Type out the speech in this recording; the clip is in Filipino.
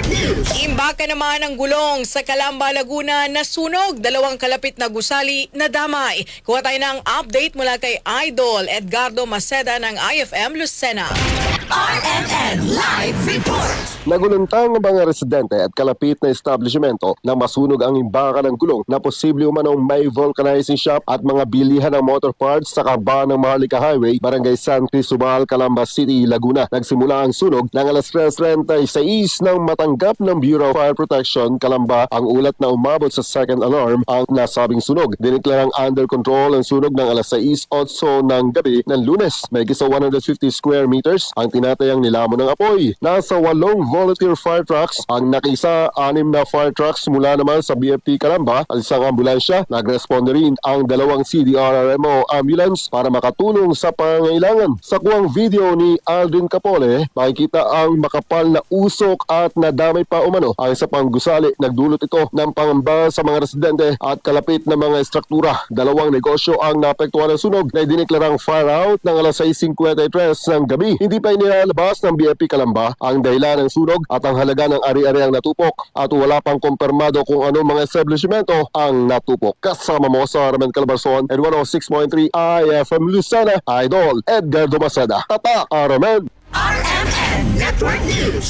Imbaka naman ang gulong sa Calamba, Laguna na sunog. Dalawang kalapit na gusali na damay. Kuha tayo ng update mula kay Idol Edgardo Maceda ng IFM Lucena. RMN Live Report! Naguluntang ang mga residente at kalapit na establishmento na masunog ang imbaka ng gulong na posible umanong may vulcanizing shop at mga bilihan ng motor parts sa kaba ng Maharlika Highway, Barangay San Cristobal, Calamba City, Laguna. Nagsimula ang sunog ng alas 3:36 nang matanggap ng Bureau of Fire Protection, Calamba, ang ulat na umabot sa second alarm ang nasabing sunog. Diniklarang under control ang sunog ng alas 6:08 ng gabi ng Lunes. May sa 150 square meters ang tinatayang nilamon ng apoy. Nasa 8 volunteer fire trucks ang nakisa, 6 na fire trucks mula naman sa BFP Calamba at isang ambulansya. Nag-responde rin ang 2 CDR-RMO ambulance para makatulong sa pangailangan. Sa kuwang video ni Aldrin Capole, makikita ang makapal na usok at nadamay pa umano ang isa pang gusali. Nagdulot ito ng pangamba sa mga residente at kalapit na mga estruktura. 2 negosyo ang naapektuhan ng sunog na diniklarang fire out ng alas 6:53 ng gabi. Hindi pa inilalabas ng BFP Calamba ang dahilan ng sunog at ang halaga ng ari-ariang natupok at wala pang kumpirmado kung ano mga establishmento ang natupok. Kasama mo sa Ramen Calabarzon and 106.3 IFM Lucena, Idol Edgardo Maceda. Tata, Ramen! RMN Network News!